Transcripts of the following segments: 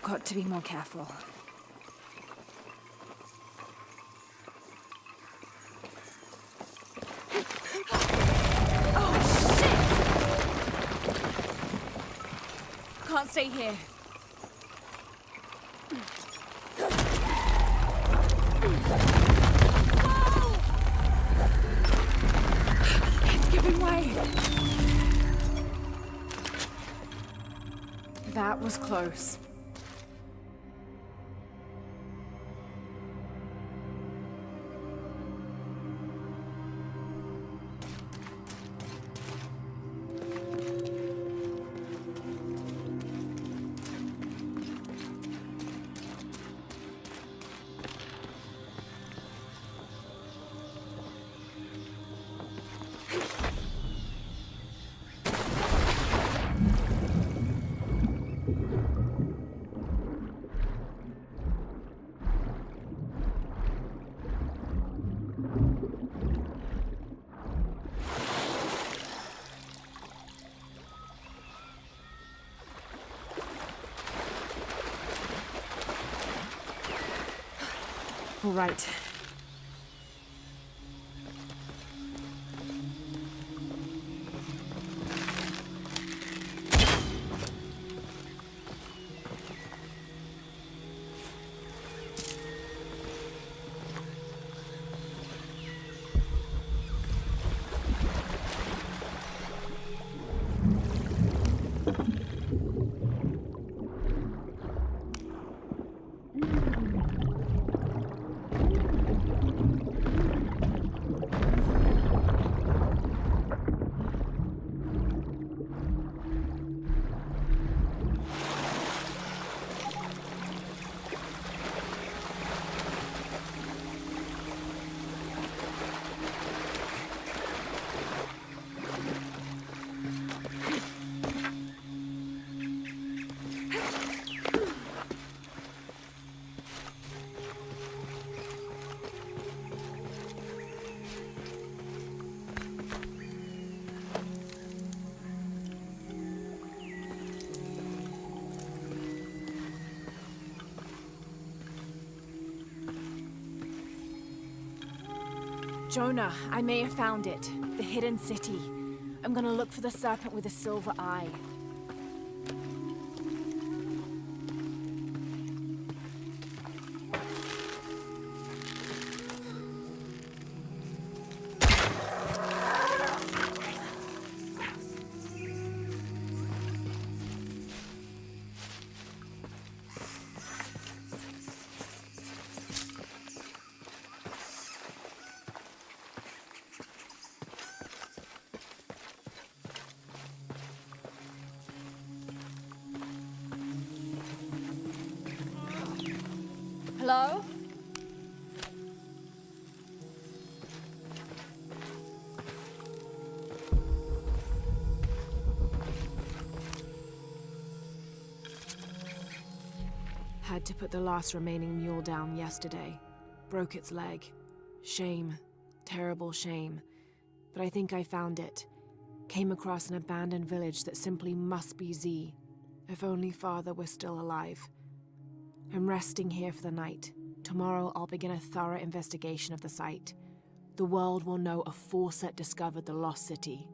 Got to be more careful. Oh, shit! Can't stay here. Whoa! It's giving way. That was close. All right. Jonah, I may have found it. The hidden city. I'm gonna look for the serpent with the silver eye. Hello? Had to put the last remaining mule down yesterday. Broke its leg. Shame. Terrible shame. But I think I found it. Came across an abandoned village that simply must be Z. If only Father were still alive. I'm resting here for the night. Tomorrow I'll begin a thorough investigation of the site. The world will know a forcer discovered the lost city.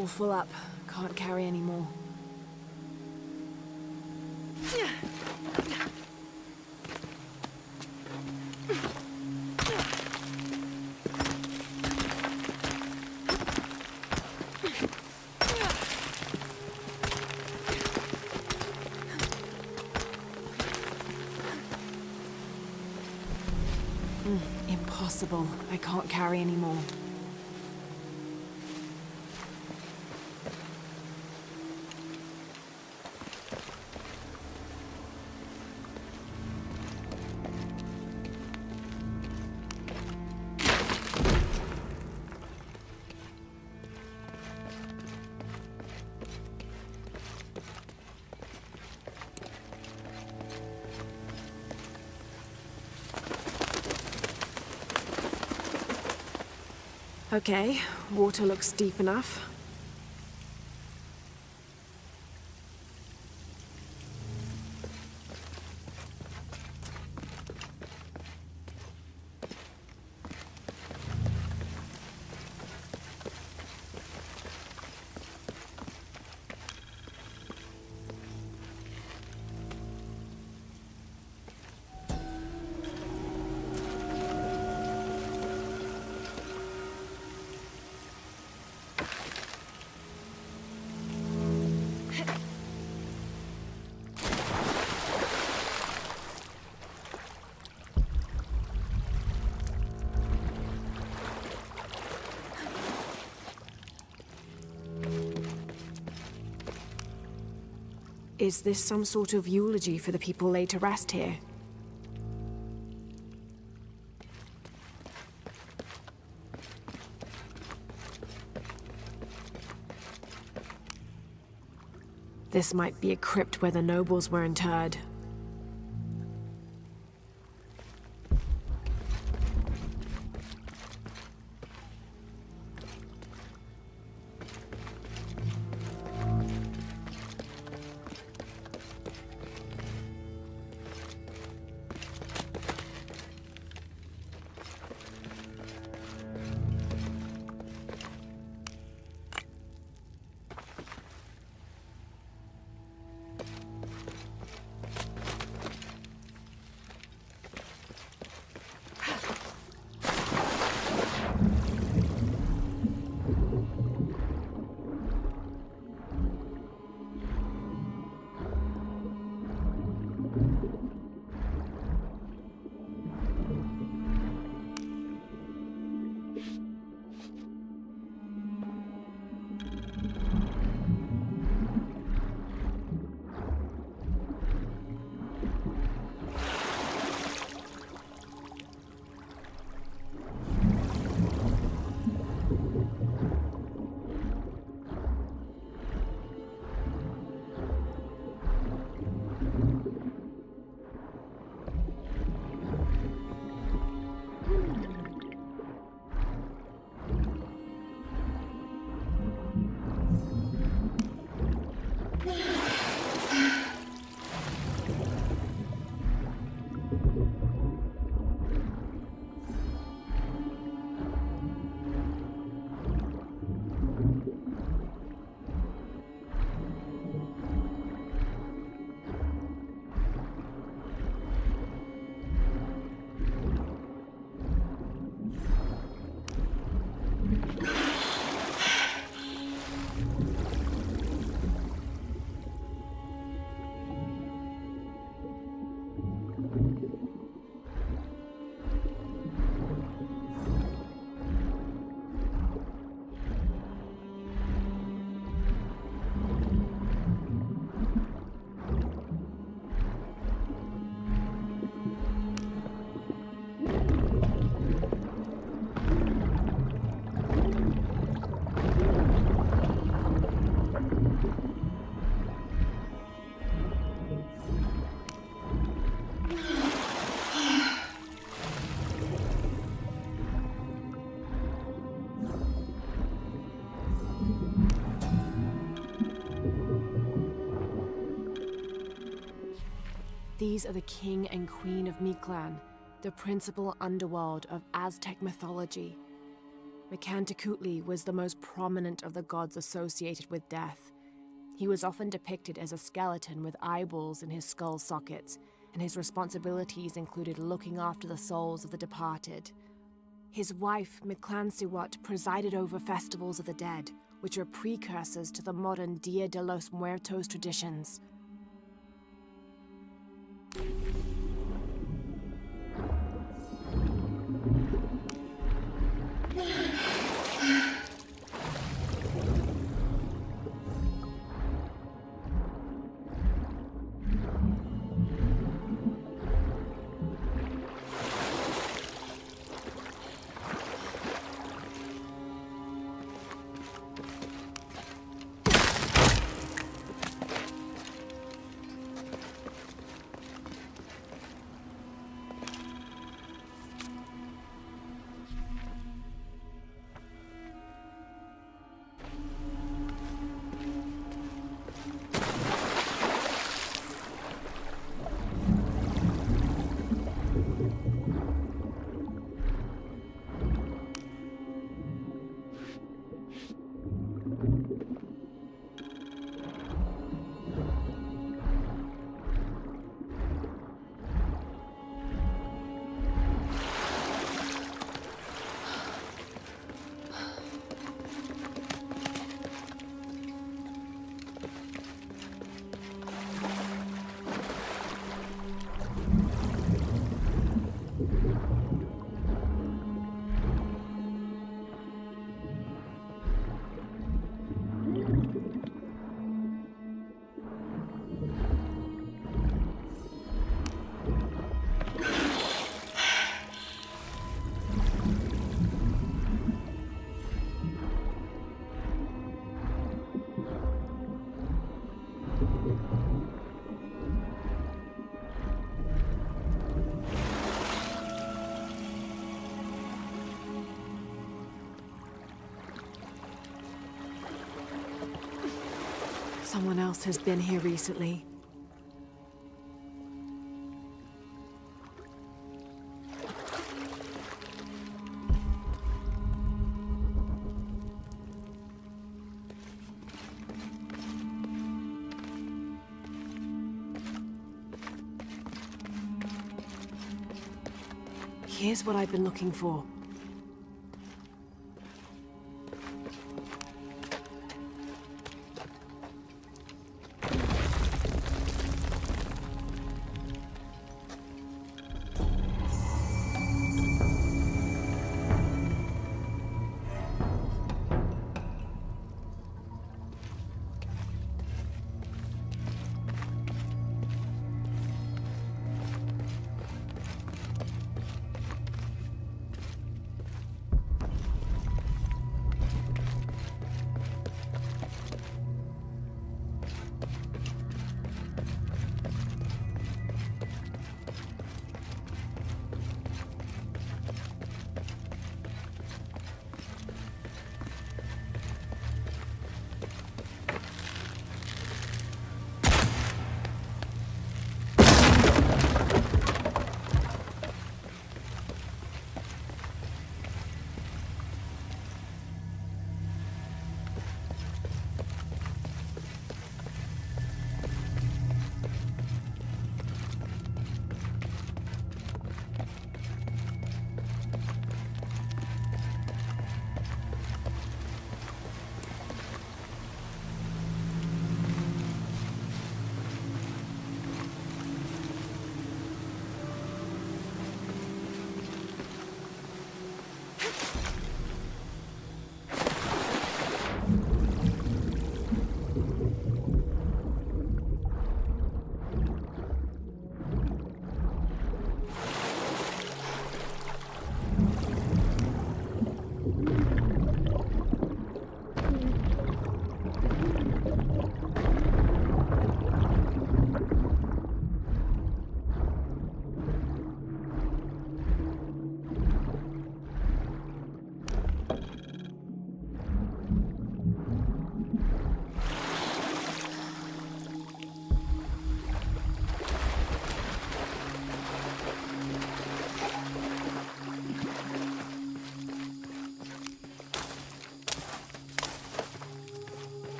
all full up. Can't carry any more. Impossible. I can't carry any more. Okay, water looks deep enough. Is this some sort of eulogy for the people laid to rest here? This might be a crypt where the nobles were interred. These are the king and queen of Mictlan, the principal underworld of Aztec mythology. Antagonistic was the most prominent of the gods associated with death. He was often depicted as a skeleton with eyeballs in his skull sockets, and his responsibilities included looking after the souls of the departed. His wife, Mictlantecuhtli, presided over festivals of the dead, which are precursors to the modern Dia de los Muertos traditions. Someone else has been here recently. Here's what I've been looking for.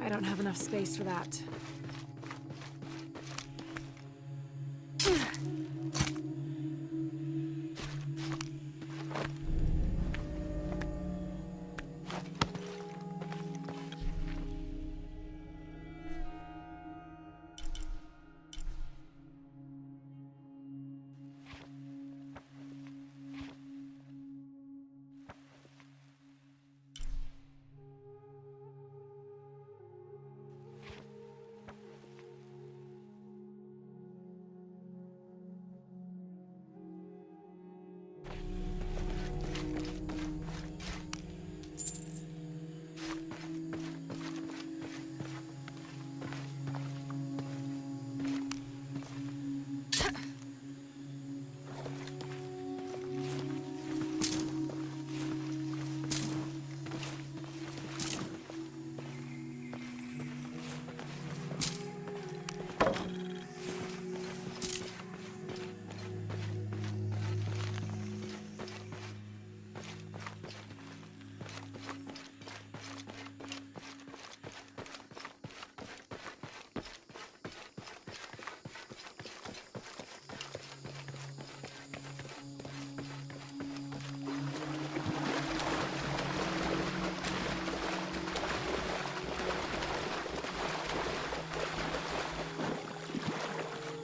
I don't have enough space for that.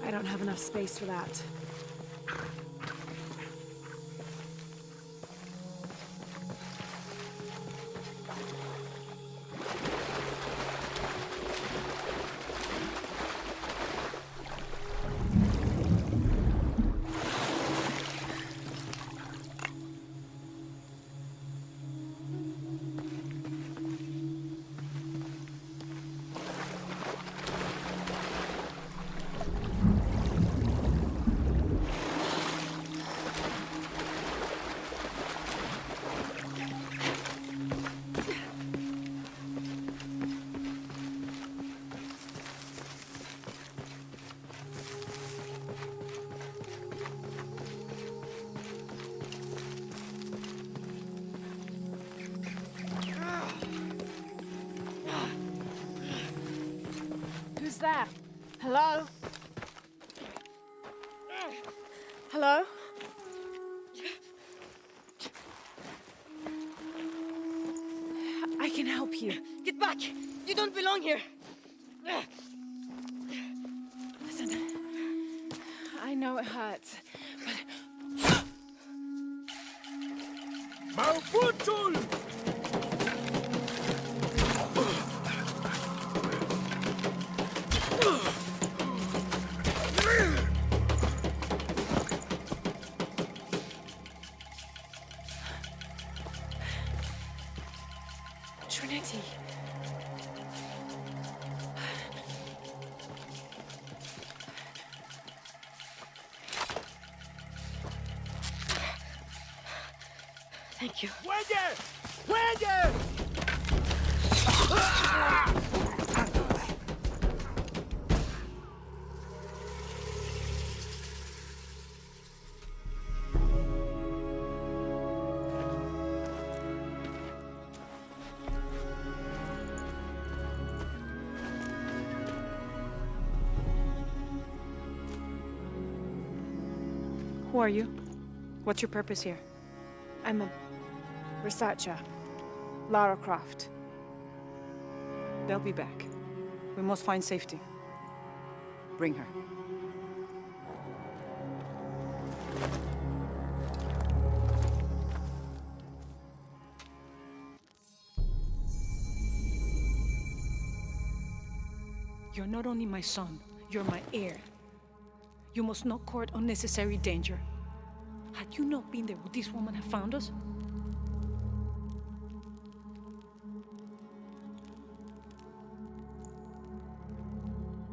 I don't have enough space for that. Who's there? Hello? Hello? I can help you. Get back! You don't belong here! Listen, I know it hurts, but... Malfuncul! Trinity. Thank you. Wege! Wege! Who are you? What's your purpose here? I'm a researcher. Lara Croft. They'll be back. We must find safety. Bring her. You're not only my son, you're my heir. You must not court unnecessary danger. Had you not been there, would this woman have found us?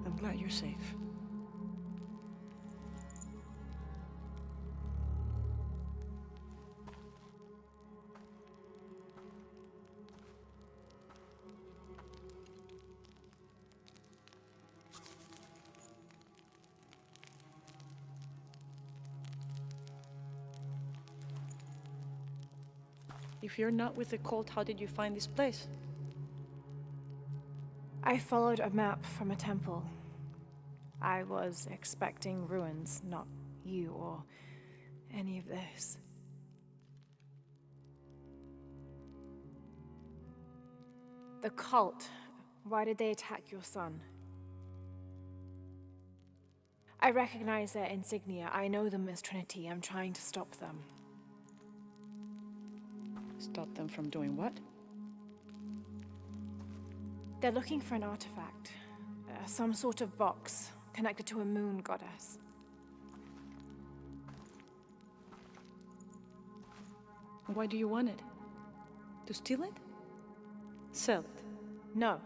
I'm glad you're safe. If you're not with the cult, how did you find this place? I followed a map from a temple. I was expecting ruins, not you or any of this. The cult. Why did they attack your son? I recognize their insignia. I know them as Trinity. I'm trying to stop them. Stop them from doing what? They're looking for an artifact. Some sort of box connected to a moon goddess. Why do you want it? To steal it? Sell it? No.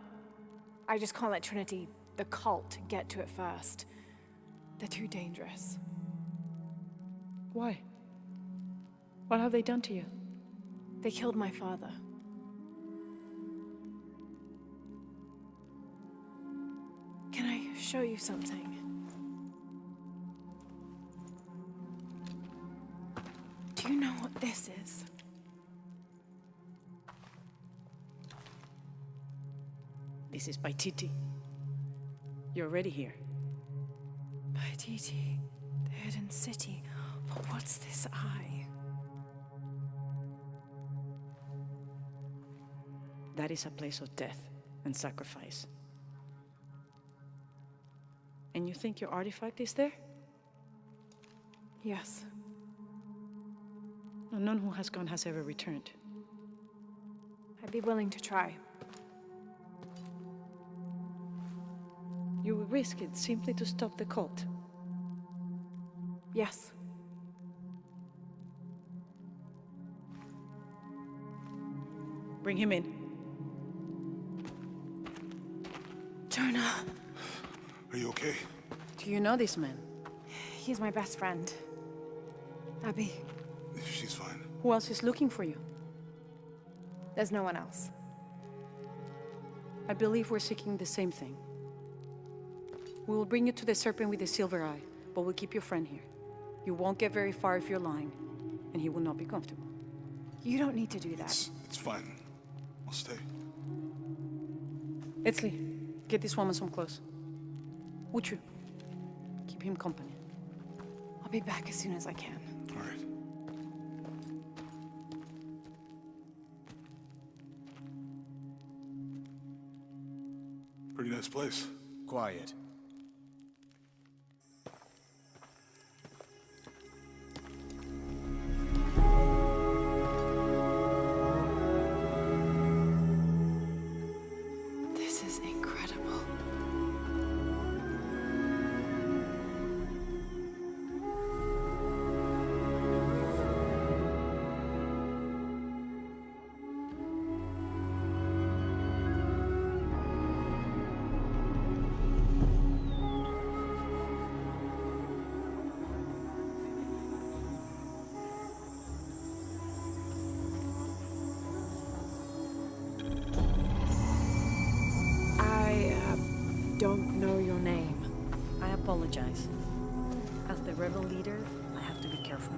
I just can't let Trinity, the cult, get to it first. They're too dangerous. Why? What have they done to you? They killed my father. Can I show you something? Do you know what this is? This is Paititi. You're already here. Paititi, the hidden city. But what's this eye? That is a place of death and sacrifice. And you think your artifact is there? Yes. No, none who has gone has ever returned. I'd be willing to try. You would risk it simply to stop the cult. Yes. Bring him in. Jonah. Are you okay? Do you know this man? He's my best friend. Abby. She's fine. Who else is looking for you? There's no one else. I believe we're seeking the same thing. We will bring you to the serpent with the silver eye, but we'll keep your friend here. You won't get very far if you're lying, and he will not be comfortable. You don't need to do that. It's fine. I'll stay. Etzli, get this woman some clothes. Uchu, keep him company. I'll be back as soon as I can. All right. Pretty nice place. Quiet. This is incredible. Don't know your name. I apologize. As the rebel leader, I have to be careful.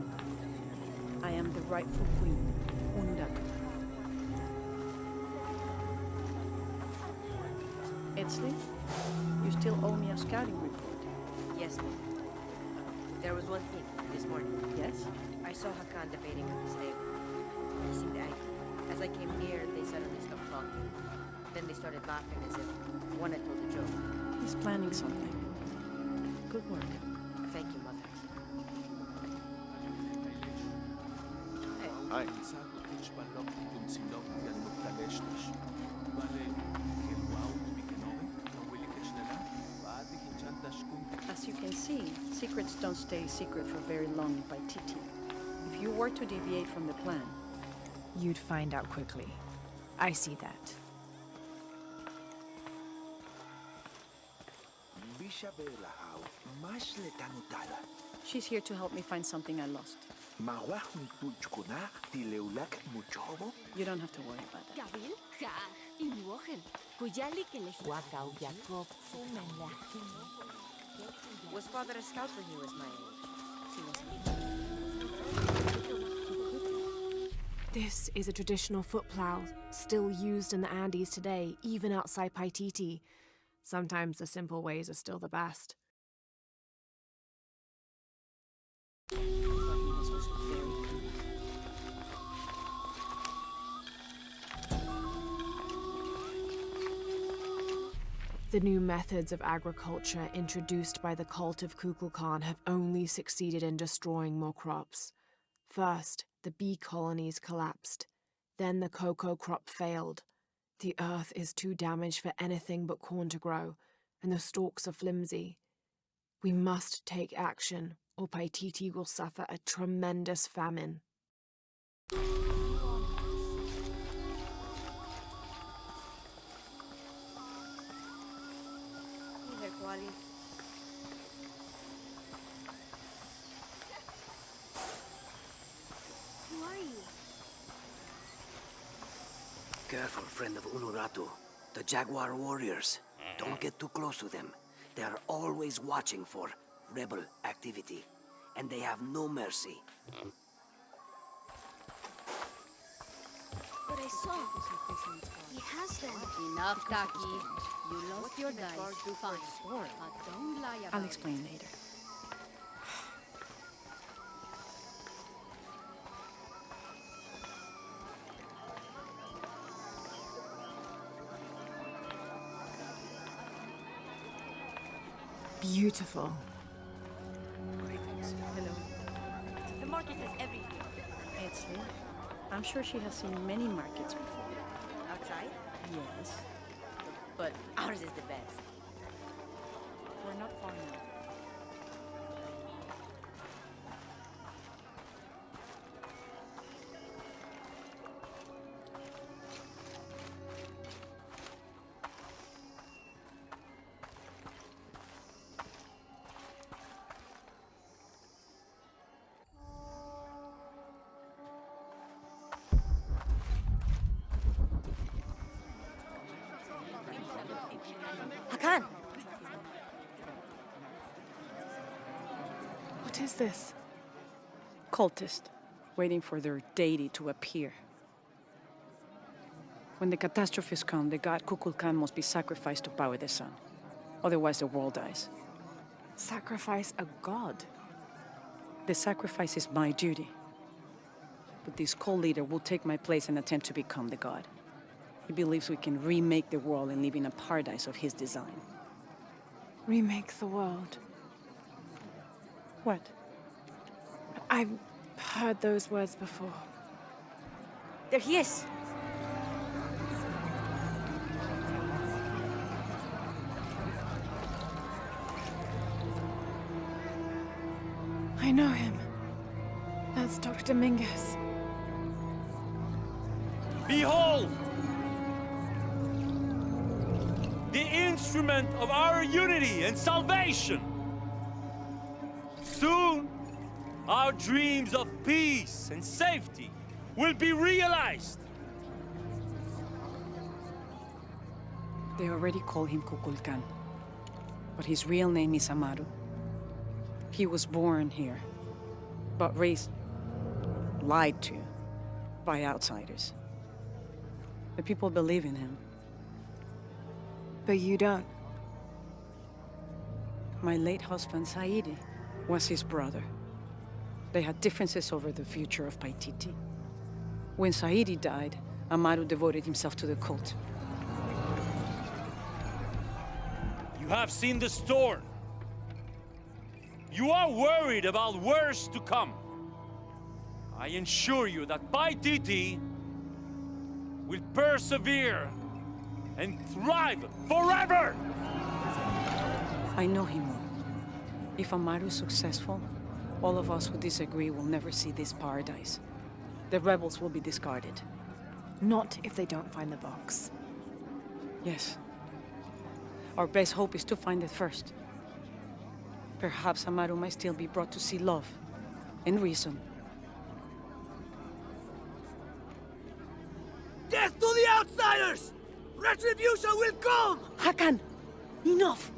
I am the rightful queen, Unuraka. Etzli, you still owe me a scouting report. Yes, ma'am. There was one thing. this morning. Yes? I saw Hakan debating with his neighbor. He seemed angry. As I came near, they suddenly stopped talking. Then they started laughing as if one had told a joke. He's planning something. Good work. Thank you, Mother. Hi. As you can see, secrets don't stay secret for very long in Paititi. If you were to deviate from the plan, You'd find out quickly. I see that. she's here to help me find something I lost. You don't have to worry about that. Was father a scout when he was my age? This is a traditional foot plow, still used in the Andes today, even outside Paititi. Sometimes the simple ways are still the best. But he was also very cunning. The new methods of agriculture introduced by the cult of Kukulkan have only succeeded in destroying more crops. First, the bee colonies collapsed. Then the cocoa crop failed. The earth is too damaged for anything but corn to grow, and the stalks are flimsy. We must take action, or Paititi will suffer a tremendous famine. Hey, Kwali. Who are you? Careful, friend of Unuratu. The Jaguar warriors. Don't get too close to them. They are always watching for rebel activity. And they have no mercy. But I saw. He has them. Enough, Taki. You lost your guys. Fine. But don't lie about I'll explain later. Beautiful. Hello. The market has everything. It's here. I'm sure she has seen many markets before. Outside? Yes. But ours is the best. We're not far now. Hakan! What is this? Cultist, waiting for their deity to appear. When the catastrophes come, the god Kukulkan must be sacrificed to power the sun. Otherwise, the world dies. Sacrifice a god? The sacrifice is my duty. But this cult leader will take my place and attempt to become the god. He believes we can remake the world and live in a paradise of his design. Remake the world. What? I've heard those words before. There he is! I know him. That's Dr. Dominguez. Behold! The instrument of our unity and salvation! Soon, our dreams of peace and safety will be realized! They already call him Kukulkan. But his real name is Amaru. He was born here, but raised, lied to, by outsiders. The people believe in him. But you don't. My late husband, Saidi, was his brother. They had differences over the future of Paititi. When Saidi died, Amaru devoted himself to the cult. You have seen the storm. You are worried about worse to come. I assure you that Paititi will persevere and thrive forever! I know he will. If Amaru is successful, all of us who disagree will never see this paradise. The rebels will be discarded. Not if they don't find the box. Yes. Our best hope is to find it first. Perhaps Amaru might still be brought to see love and reason. Death to the outsiders! Retribution will come! Hakan! Enough!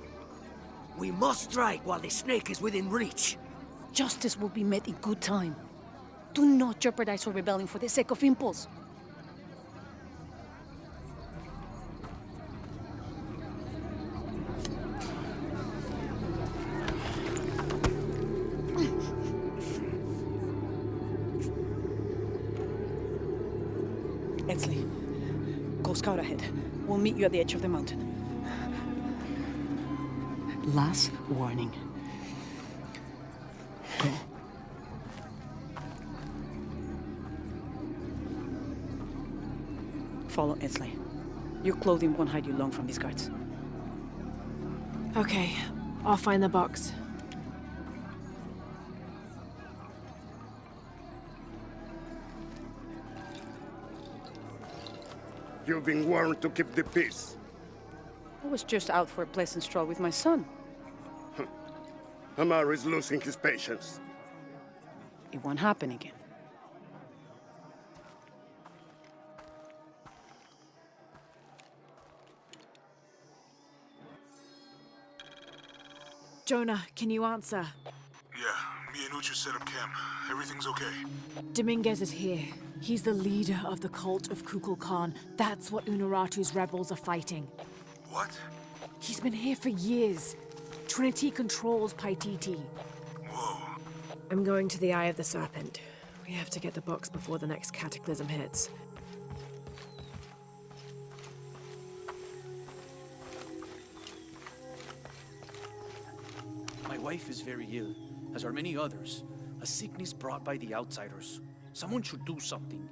We must strike while the snake is within reach. Justice will be met in good time. Do not jeopardize our rebellion for the sake of impulse. Edsley, go scout ahead. We'll meet you at the edge of the mountain. Last warning. Go. Follow Edsley. Your clothing won't hide you long from these guards. Okay, I'll find the box. You've been warned to keep the peace. I was just out for a pleasant stroll with my son. Amaru is losing his patience. It won't happen again. Jonah, can you answer? Yeah, me and Uchu set up camp. Everything's okay. Dominguez is here. He's the leader of the cult of Kukulkan. That's what Unuratu's rebels are fighting. What? He's been here for years. Trinity controls Paititi. Whoa. I'm going to the Eye of the Serpent. We have to get the box before the next cataclysm hits. My wife is very ill, as are many others. A sickness brought by the outsiders. Someone should do something.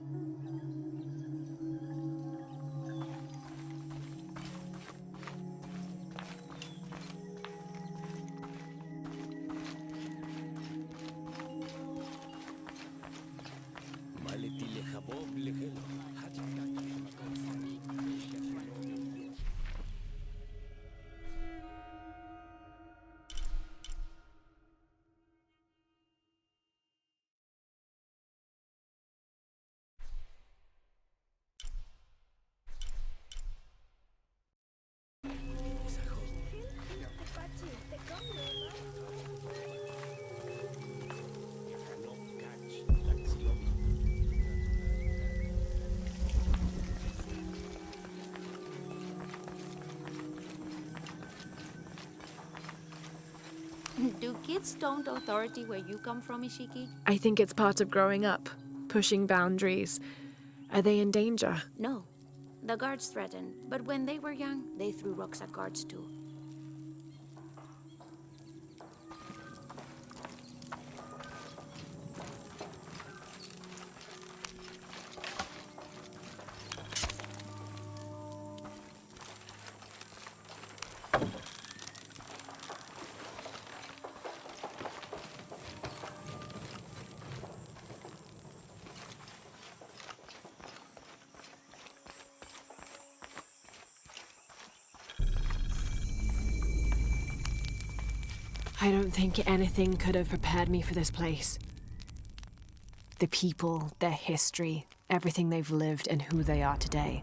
Do kids don't authority where you come from, Ishiki? I think it's part of growing up, pushing boundaries. Are they in danger? No. The guards threatened, but when they were young, they threw rocks at guards too. I don't think anything could have prepared me for this place. The people, their history, everything they've lived and who they are today.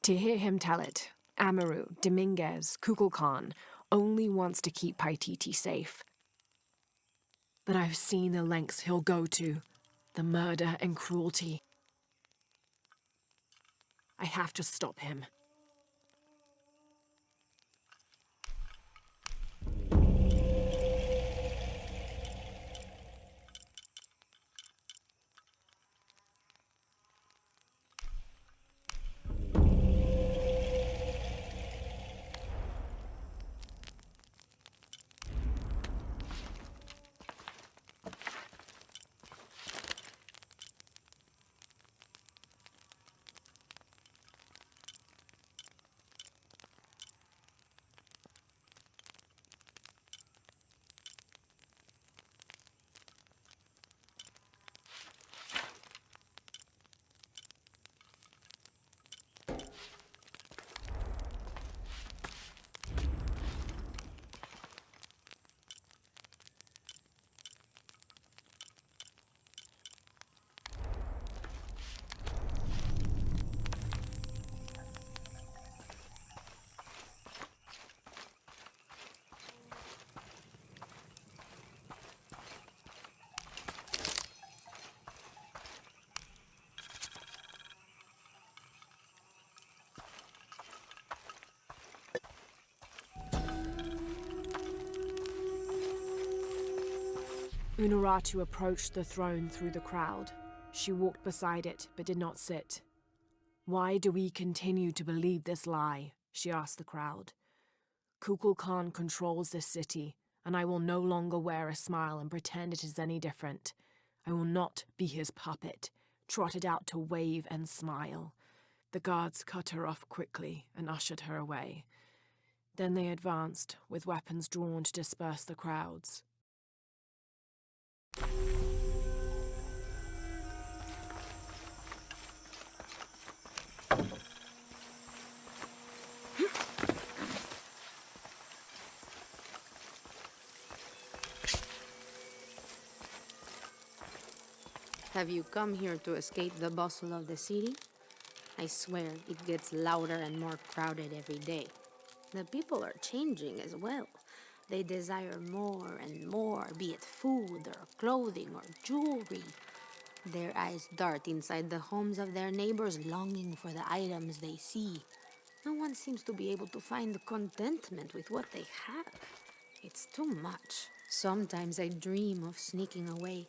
To hear him tell it, Amaru, Dominguez, Kukulkan only wants to keep Paititi safe. But I've seen the lengths he'll go to, the murder and cruelty. I have to stop him. Unuratu approached the throne through the crowd. She walked beside it, but did not sit. "Why do we continue to believe this lie?" she asked the crowd. "Kukulkan controls this city, and I will no longer wear a smile and pretend it is any different. I will not be his puppet, trotted out to wave and smile." The guards cut her off quickly and ushered her away. Then they advanced, with weapons drawn to disperse the crowds. Have you come here to escape the bustle of the city? I swear, it gets louder and more crowded every day. The people are changing as well. They desire more and more, be it food or clothing or jewelry. Their eyes dart inside the homes of their neighbors, longing for the items they see. No one seems to be able to find contentment with what they have. It's too much. Sometimes I dream of sneaking away,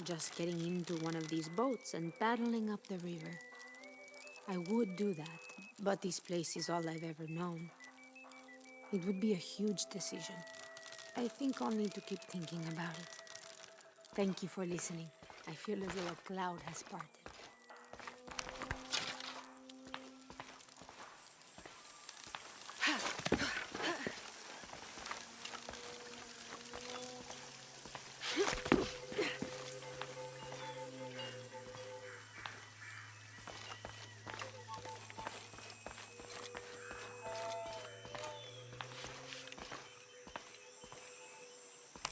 just getting into one of these boats and paddling up the river. I would do that, but this place is all I've ever known. It would be a huge decision. I think I'll need to keep thinking about it. Thank you for listening. I feel as though a cloud has parted.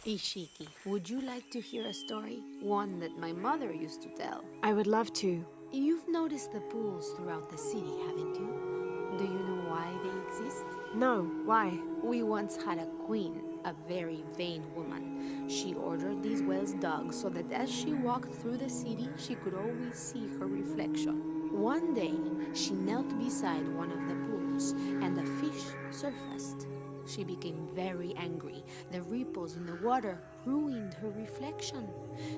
Ishiki, would you like to hear a story? One that my mother used to tell. I would love to. You've noticed the pools throughout the city, haven't you? Do you know why they exist? No, why? We once had a queen, a very vain woman. She ordered these wells dug so that as she walked through the city, she could always see her reflection. One day, she knelt beside one of the pools, and a fish surfaced. She became very angry. The ripples in the water ruined her reflection.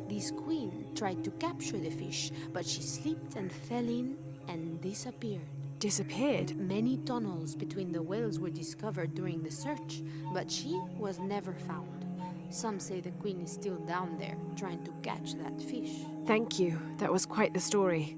This queen tried to capture the fish, but she slipped and fell in and disappeared. Disappeared? Many tunnels between the whales were discovered during the search, but she was never found. Some say the queen is still down there, trying to catch that fish. Thank you. That was quite the story.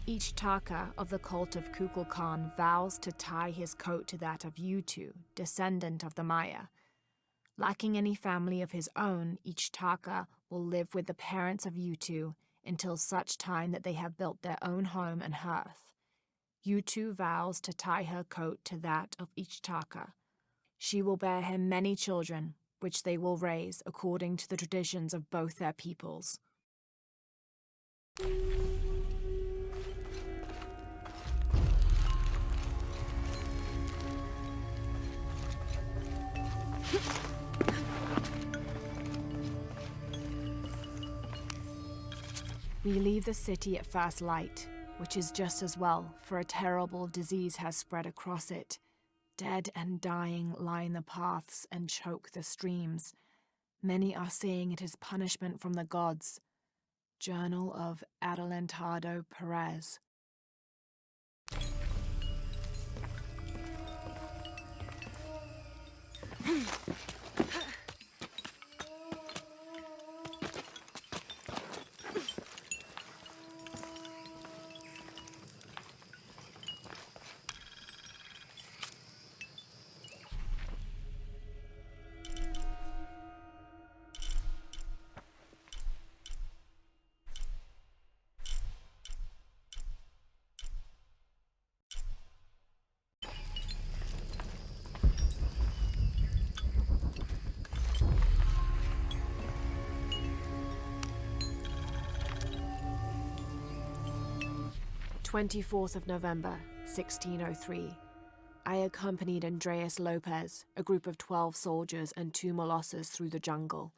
Each Taka of the cult of Kukulkan vows to tie his coat to that of Yutu, descendant of the Maya. Lacking any family of his own, each Taka will live with the parents of Yutu until such time that they have built their own home and hearth. Yutu vows to tie her coat to that of each Taka. She will bear him many children, which they will raise according to the traditions of both their peoples. We leave the city at first light, which is just as well, for a terrible disease has spread across it. Dead and dying line the paths and choke the streams. Many are saying it is punishment from the gods. Journal of Adelantado Perez. "24th of November, 1603. I accompanied Andreas Lopez, a group of 12 soldiers and 2 Molosses through the jungle.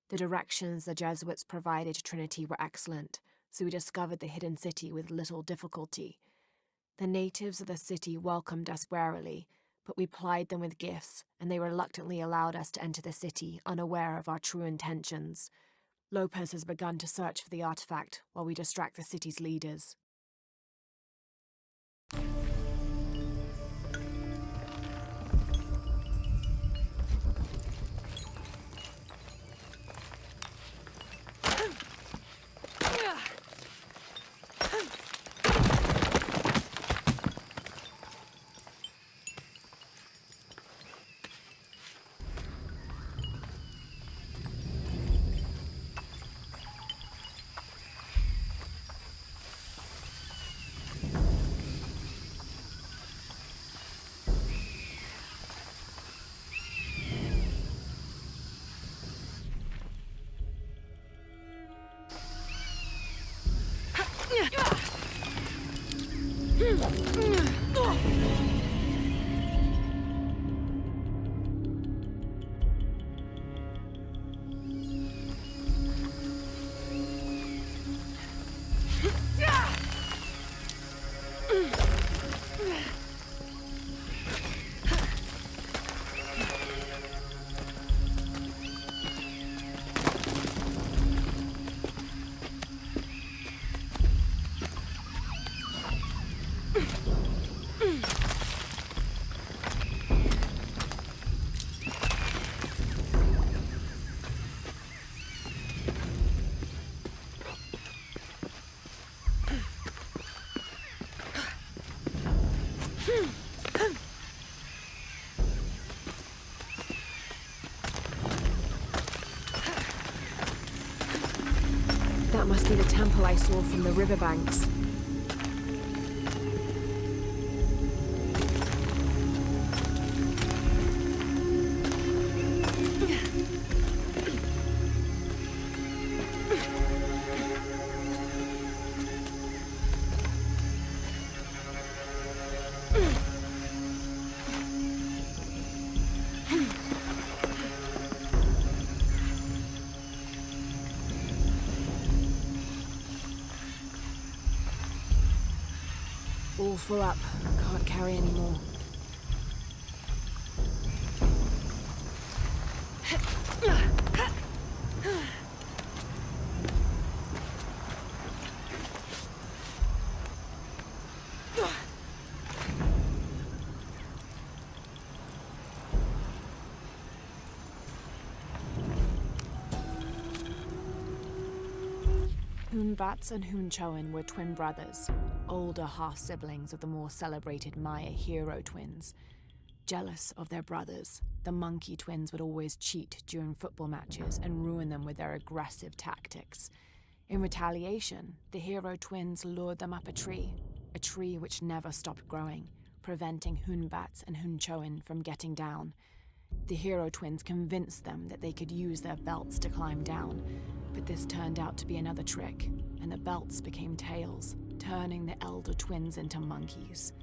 The directions the Jesuits provided to Trinity were excellent, so we discovered the hidden city with little difficulty. The natives of the city welcomed us warily, but we plied them with gifts, and they reluctantly allowed us to enter the city, unaware of our true intentions. Lopez has begun to search for the artifact while we distract the city's leaders." That must be the temple I saw from the riverbanks. All full up. Can't carry any more. Hoonbats and Hoonchoin were twin brothers, older half-siblings of the more celebrated Maya hero twins. Jealous of their brothers, the monkey twins would always cheat during football matches and ruin them with their aggressive tactics. In retaliation, the hero twins lured them up a tree which never stopped growing, preventing Hoonbats and Hoonchoin from getting down. The hero twins convinced them that they could use their belts to climb down, but this turned out to be another trick, and the belts became tails, turning the elder twins into monkeys.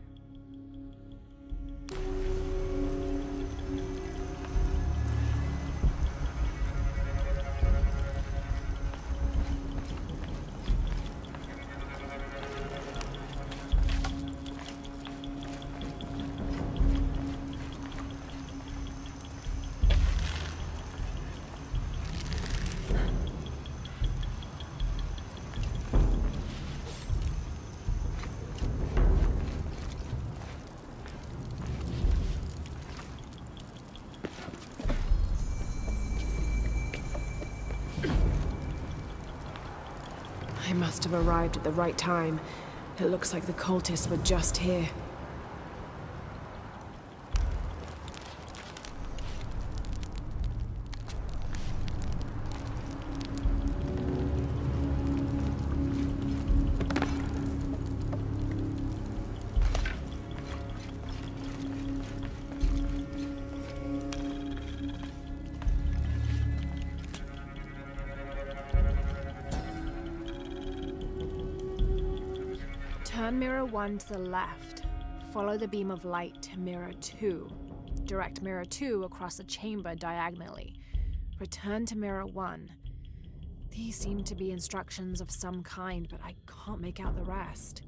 must have arrived at the right time. It looks like the cultists were just here. Turn mirror 1 to the left. Follow the beam of light to mirror 2. Direct mirror 2 across the chamber diagonally. Return to mirror 1. These seem to be instructions of some kind, but I can't make out the rest.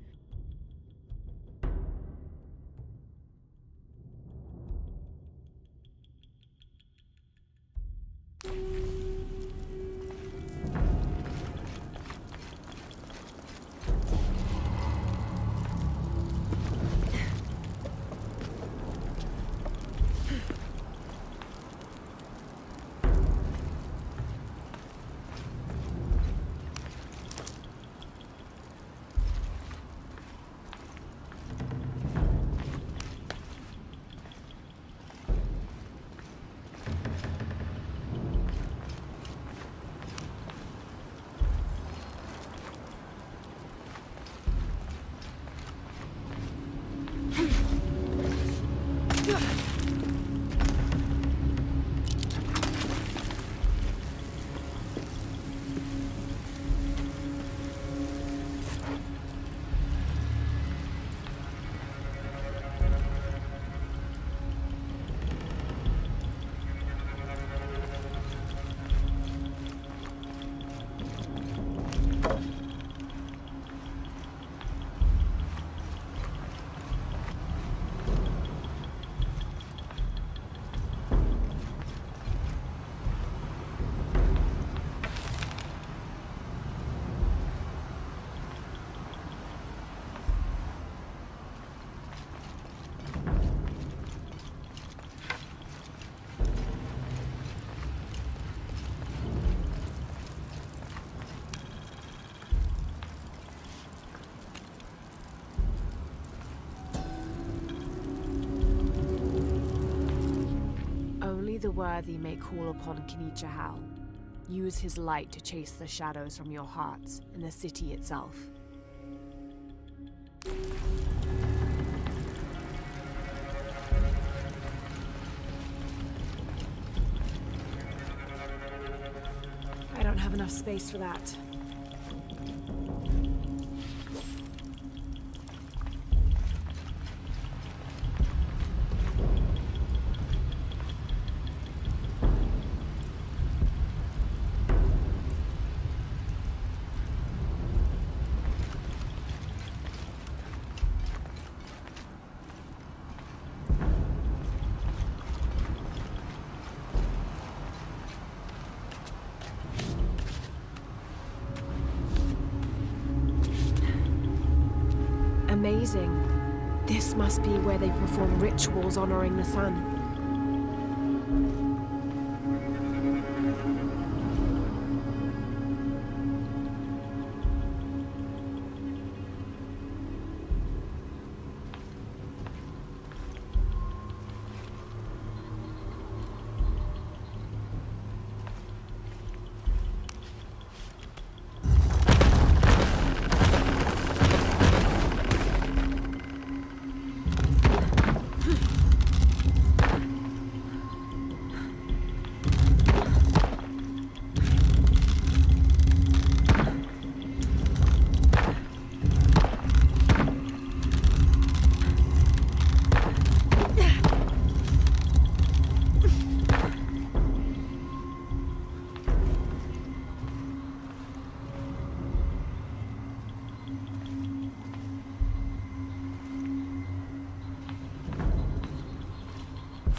The worthy may call upon Kinichahal. Use his light to chase the shadows from your hearts and the city itself. I don't have enough space for that. Amazing. This must be where they perform rituals honoring the sun.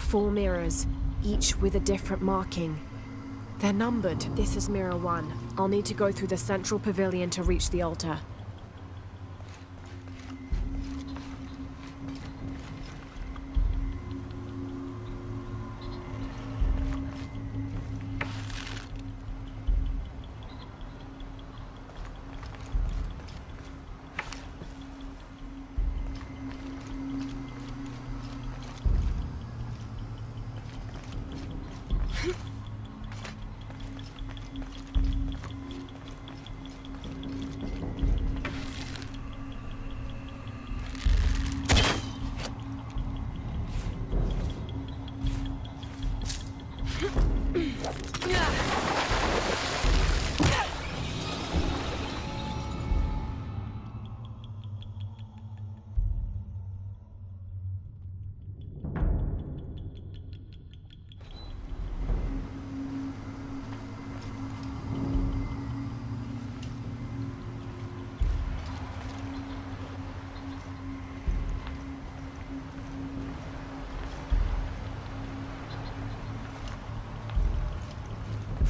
Four mirrors, each with a different marking. They're numbered. This is mirror 1. I'll need to go through the central pavilion to reach the altar.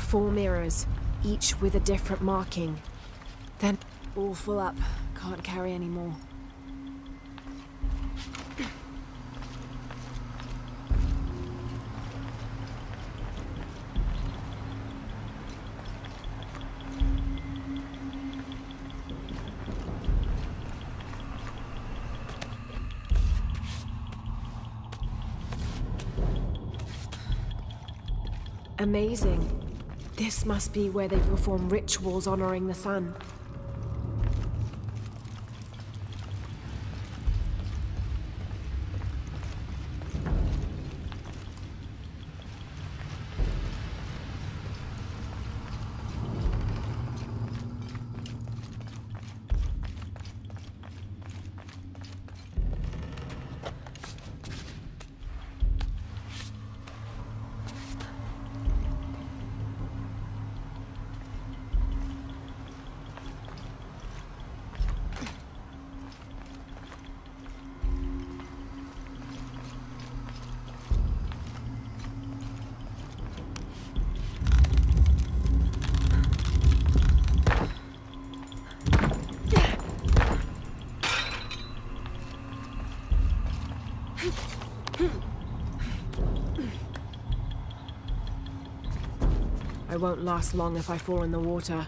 4 mirrors, each with a different marking. Then, all full up. Can't carry any more. Amazing. This must be where they perform rituals honoring the sun. I won't last long if I fall in the water.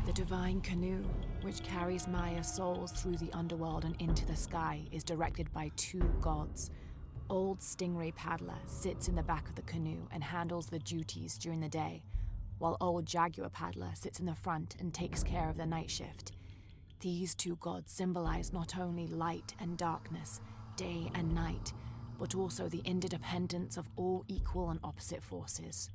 The divine canoe, which carries Maya souls through the underworld and into the sky, is directed by 2 gods. Old Stingray Paddler sits in the back of the canoe and handles the duties during the day, while Old Jaguar Paddler sits in the front and takes care of the night shift. These 2 gods symbolize not only light and darkness, day and night, but also the interdependence of all equal and opposite forces.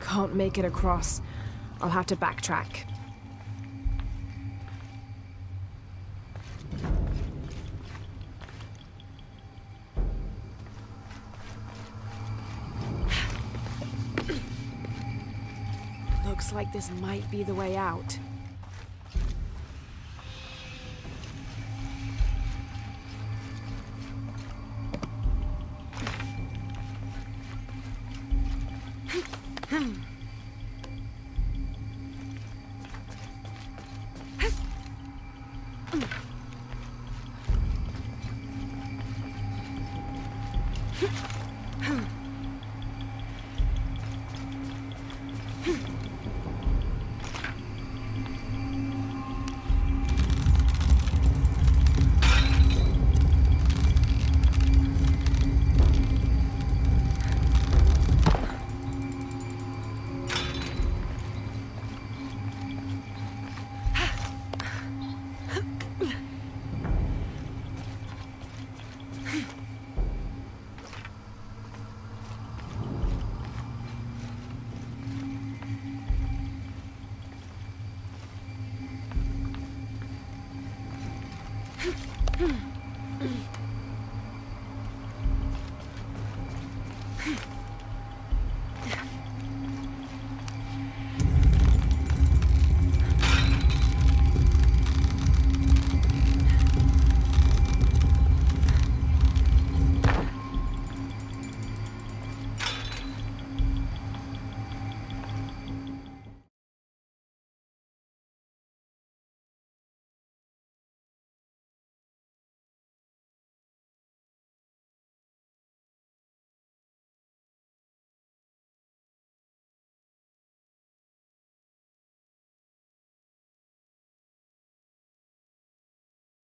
Can't make it across. I'll have to backtrack. Looks like this might be the way out.